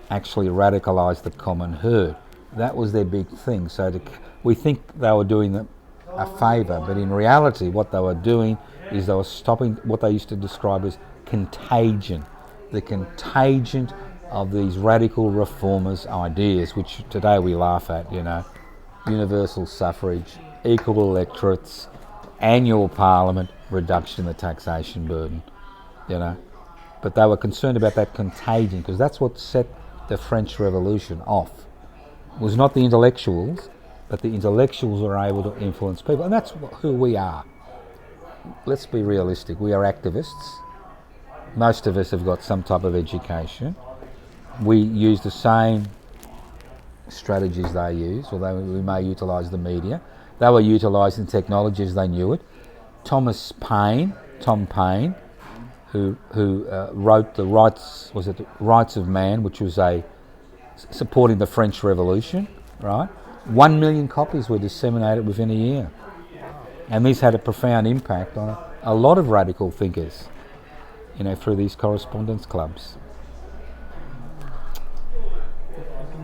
actually radicalise the common herd. That was their big thing. So we think they were doing a favour, but in reality what they were doing is they were stopping what they used to describe as contagion. The contagion of these radical reformers' ideas, which today we laugh at, universal suffrage, equal electorates, annual parliament, reduction in the taxation burden, But they were concerned about that contagion because that's what set the French Revolution off. It was not the intellectuals, but the intellectuals were able to influence people, and that's who we are. Let's be realistic. We are activists. Most of us have got some type of education. We use the same strategies they use, although we may utilise the media. They were utilising technology as they knew it. Tom Paine, who wrote the Rights of Man, which was supporting the French Revolution, right? 1 million copies were disseminated within a year. And these had a profound impact on a lot of radical thinkers, through these correspondence clubs.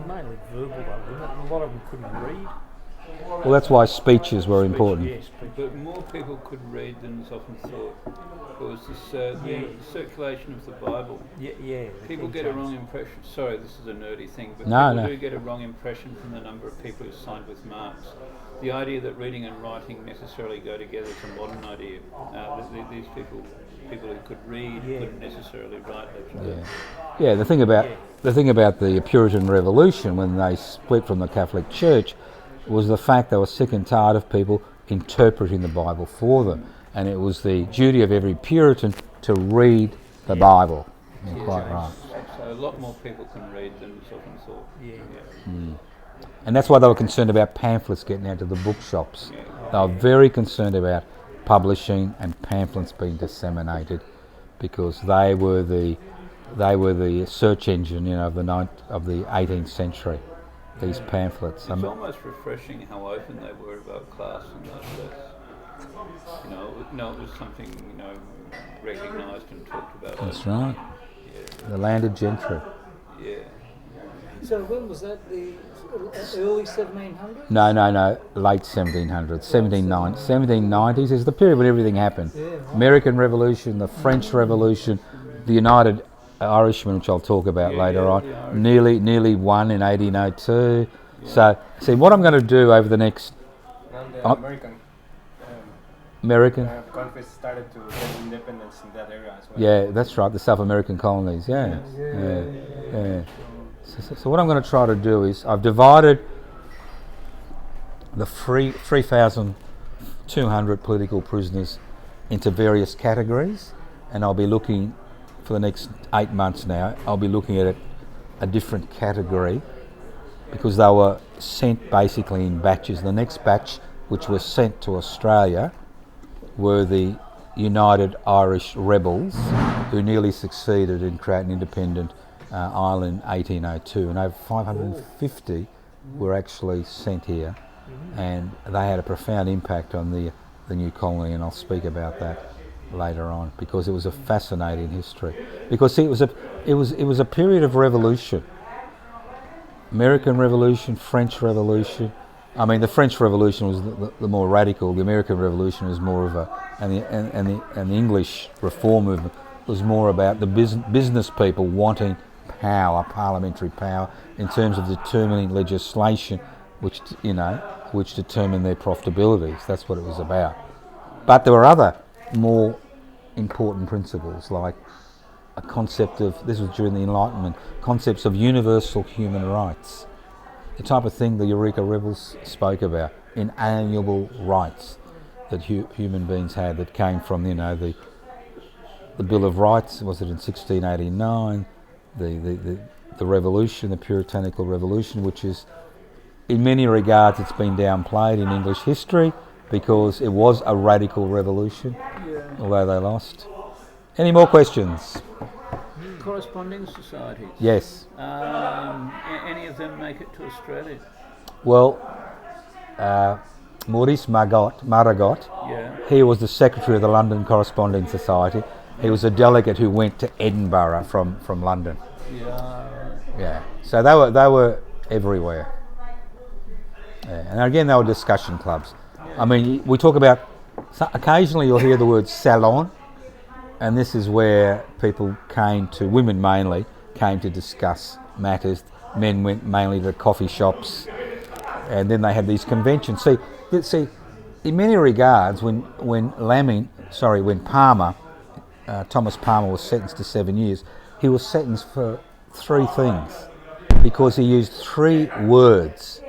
Mainly verbal though, wasn't it? A lot of them couldn't read. Well, that's why speeches were important. Yes, But more people could read than is often thought. There was this the circulation of the Bible. yeah. People get a wrong impression. Sorry, this is a nerdy thing, but No, people no. do get a wrong impression from the number of people who signed with Marx. The idea that reading and writing necessarily go together is a modern idea. These people who could read couldn't necessarily write. Yeah. The thing about the Puritan Revolution when they split from the Catholic Church was the fact they were sick and tired of people interpreting the Bible for them, and it was the duty of every Puritan to read the Bible. You're quite right. So a lot more people can read than is often thought. Yeah. And that's why they were concerned about pamphlets getting out to the bookshops. They were very concerned about publishing and pamphlets being disseminated because they were the search engine, of the 18th century. These pamphlets. It's almost refreshing how open they were about class in those days. No, it was something recognised and talked about. That's right. Yeah, The landed gentry. yeah. So when was that? The early 1700s? No, late 1700s, 1790s is the period when everything happened. Yeah, right. American Revolution, the French Revolution, the United Irishmen, which I'll talk about later the on, Irish. nearly won in 1802. So, see, what I'm going to do over the next And the Oh. American, countries started to get independence in that area as well. yeah, that's right, the South American colonies, yeah. So what I'm going to try to do is I've divided the 3,200 political prisoners into various categories, and I'll be looking for the next 8 months now. I'll be looking at a different category because they were sent basically in batches. The next batch, which was sent to Australia, were the United Irish Rebels, who nearly succeeded in creating independent Ireland in 1802, and over 550 were actually sent here, and they had a profound impact on the new colony, and I'll speak about that later on because it was a fascinating history. Because see, it was a period of revolution. American Revolution, French Revolution. I mean, the French Revolution was the more radical. The American Revolution was more of and the English Reform movement was more about the business people wanting power, parliamentary power, in terms of determining legislation, which determined their profitabilities. That's what it was about. But there were other more important principles, like a concept of, this was during the Enlightenment, concepts of universal human rights. The type of thing the Eureka Rebels spoke about, inalienable rights that human beings had, that came from, the Bill of Rights, was it in 1689, the revolution, the Puritanical Revolution, which is, in many regards, it's been downplayed in English history because it was a radical revolution, although they lost. Any more questions? Corresponding societies. Yes. Any of them make it to Australia? Well, Maurice Maragot, he was the secretary of the London Corresponding Society. He was a delegate who went to Edinburgh from London. Yeah. So they were everywhere. Yeah. And again, they were discussion clubs. I mean, we talk about, occasionally you'll hear the word salon, and this is where people came to, women mainly, came to discuss matters. Men went mainly to coffee shops, and then they had these conventions. See, in many regards, when Palmer, Thomas Palmer was sentenced to 7 years, he was sentenced for 3 things, because he used 3 words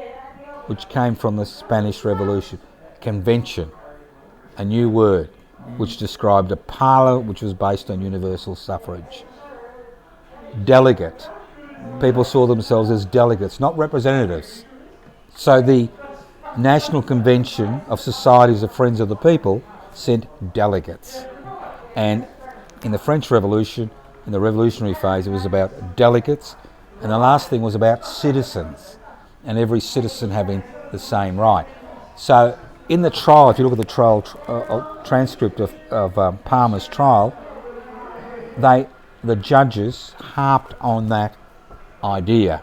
which came from the Spanish Revolution. Convention, a new word, which described a parliament which was based on universal suffrage. Delegate, people saw themselves as delegates, not representatives. So the National Convention of Societies of Friends of the People sent delegates. And in the French Revolution, in the revolutionary phase, it was about delegates, and the last thing was about citizens, and every citizen having the same right. So in the trial, if you look at the trial transcript of Palmer's trial, the judges harped on that idea,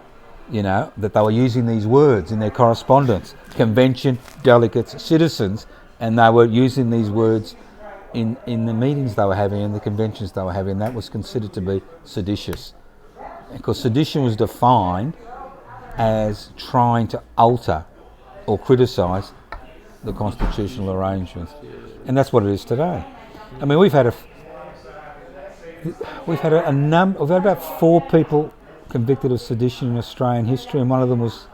that they were using these words in their correspondence: convention, delegates, citizens, and they were using these words in the meetings they were having, in the conventions they were having. That was considered to be seditious, because sedition was defined as trying to alter or criticise the constitutional arrangements, and that's what it is today. I mean, we've had about 4 people convicted of sedition in Australian history, and one of them was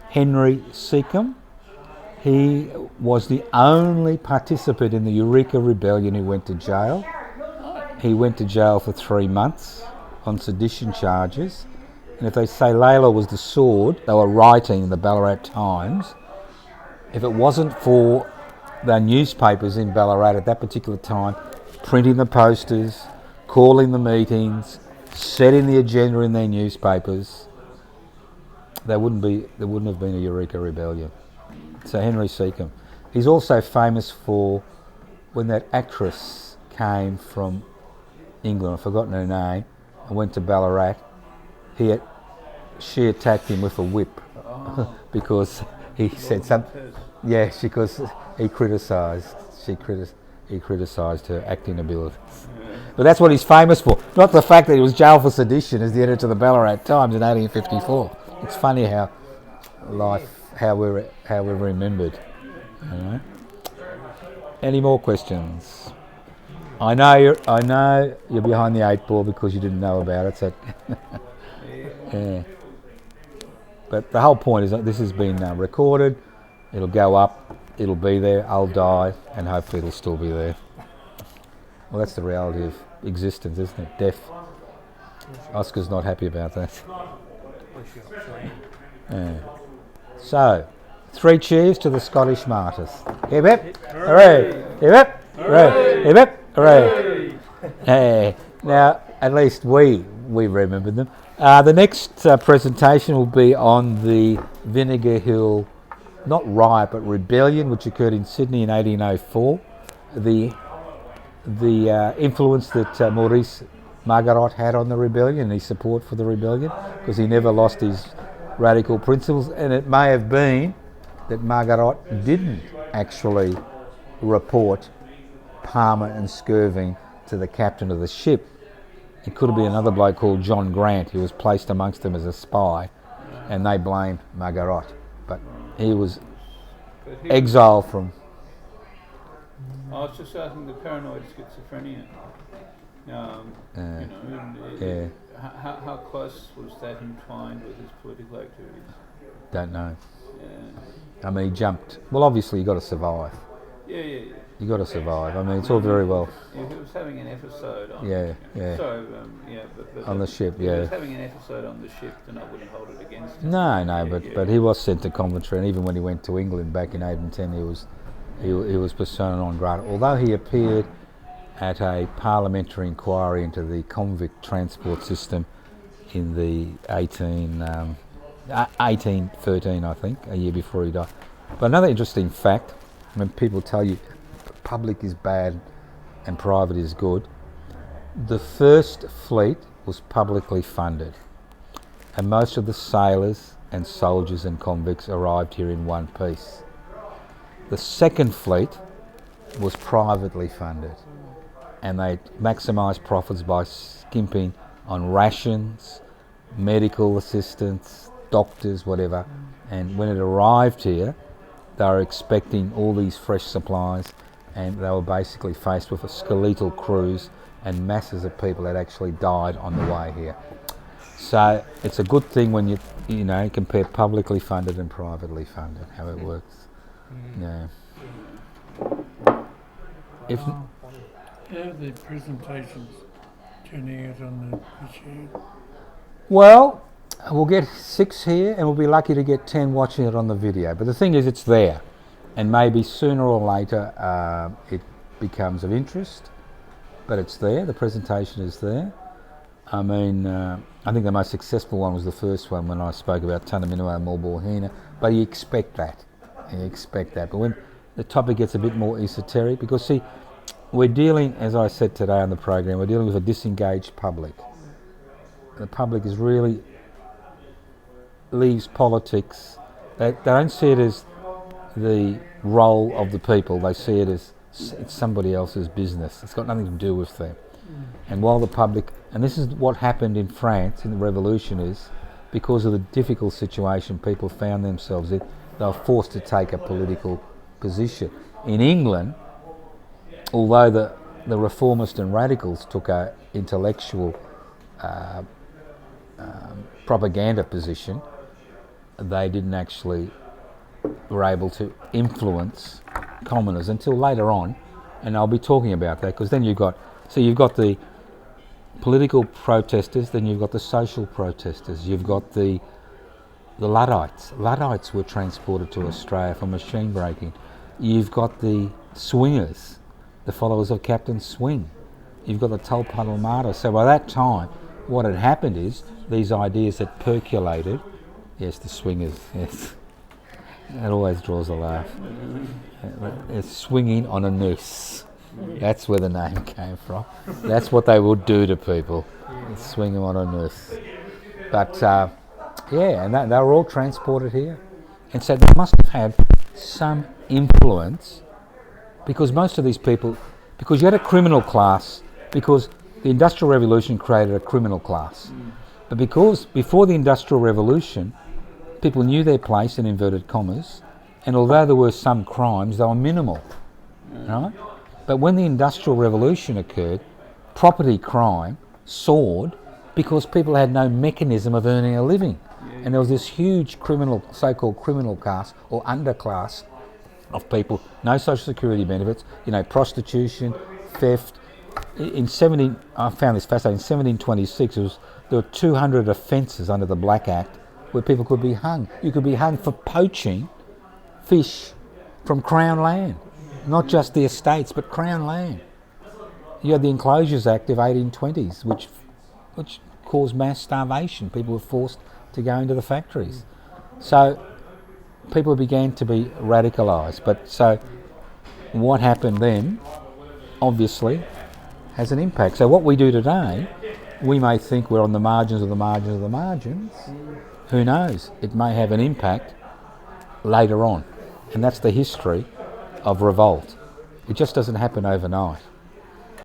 Henry Seacombe. He was the only participant in the Eureka Rebellion who went to jail. He went to jail for 3 months on sedition charges, and if they say Layla was the sword, they were writing in the Ballarat Times. If it wasn't for the newspapers in Ballarat at that particular time printing the posters, calling the meetings, setting the agenda in their newspapers, there wouldn't have been a Eureka Rebellion. So Henry Seacombe. He's also famous for when that actress came from England, I've forgotten her name, and went to Ballarat, she attacked him with a whip because he said something. Yeah, because he criticised her acting ability. But that's what he's famous for, not the fact that he was jailed for sedition as the editor of the Ballarat Times in 1854. It's funny how we're remembered. You know? Any more questions? I know you're behind the 8 ball because you didn't know about it. So yeah. But the whole point is that this has been recorded. It'll go up. It'll be there. I'll die, and hopefully it'll still be there. Well, that's the reality of existence, isn't it? Death. Oscar's not happy about that. Yeah. So, 3 cheers to the Scottish Martyrs. Hip hip, hooray! Hip hip, hooray! Hip hip, hooray! Hey. Now, at least we remember them. The next presentation will be on the Vinegar Hill, not riot, but rebellion, which occurred in Sydney in 1804. The influence that Maurice Margarot had on the rebellion and his support for the rebellion, because he never lost his radical principles. And it may have been that Margarot didn't actually report Palmer and Skirving to the captain of the ship. It could have been another bloke called John Grant who was placed amongst them as a spy, and they blamed Margarot. But he was exiled from... I was just asking the paranoid schizophrenia. How close was that entwined with his political activities? Don't know. Yeah. I mean, he jumped. Well, obviously, you got to survive. Yeah. You got to survive. I mean, it's all very well. Yeah, he was having an episode on. Yeah. Sorry, but on the ship, If he was having an episode on the ship, then I wouldn't hold it against him. No, but he was sent to Coventry, and even when he went to England back in 8 and 10, he was persona non grata. Although he appeared at a parliamentary inquiry into the convict transport system in the 1813, I think, a year before he died. But another interesting fact, when people tell you public is bad and private is good, the first fleet was publicly funded, and most of the sailors and soldiers and convicts arrived here in one piece. The second fleet was privately funded, and they maximised profits by skimping on rations, medical assistance, doctors, whatever. And when it arrived here, they were expecting all these fresh supplies, and they were basically faced with a skeletal cruise, and masses of people had actually died on the way here. So it's a good thing when you compare publicly funded and privately funded, how it works. Yeah. How are the presentations turning out on the machine? Well, we'll get 6 here, and we'll be lucky to get 10 watching it on the video. But the thing is, it's there, and maybe sooner or later it becomes of interest. But it's there. The presentation is there. I mean, I think the most successful one was the first one when I spoke about Tunaminua Mulbohina. But you expect that. But when the topic gets a bit more esoteric, because see, we're dealing, as I said today on the program, we're dealing with a disengaged public. The public is really leaves politics. They don't see it as the role of the people. They see it as it's somebody else's business. It's got nothing to do with them. And while the public, and this is what happened in France in the Revolution, is because of the difficult situation people found themselves in, they were forced to take a political position. In England, although the reformists and radicals took a intellectual propaganda position, they didn't actually were able to influence commoners until later on, and I'll be talking about that, because then you've got the political protesters, then you've got the social protesters, you've got the Luddites. Luddites were transported to Australia for machine breaking. You've got the swingers, the followers of Captain Swing. You've got the Tulpuddle Martyrs. So by that time, what had happened is these ideas had percolated. Yes, the swingers, yes. That always draws a laugh. It's swinging on a noose. That's where the name came from. That's what they would do to people, swing them on a noose. But and they were all transported here, and so they must have had some influence, because most of these people, because you had a criminal class, because the Industrial Revolution created a criminal class, but because before the Industrial Revolution, people knew their place in inverted commas, and although there were some crimes, they were minimal, right? But when the Industrial Revolution occurred, property crime soared because people had no mechanism of earning a living. And there was this huge criminal, so-called criminal class or underclass of people, no social security benefits, prostitution, theft. I found this fascinating, in 1726 there were 200 offences under the Black Act where people could be hung. You could be hung for poaching fish from Crown land. Not just the estates, but Crown land. You had the Enclosures Act of 1820s, which caused mass starvation. People were forced to go into the factories. So people began to be radicalised. But so what happened then, obviously, has an impact. So what we do today, we may think we're on the margins of the margins of the margins. Who knows? It may have an impact later on. And that's the history of revolt. It just doesn't happen overnight.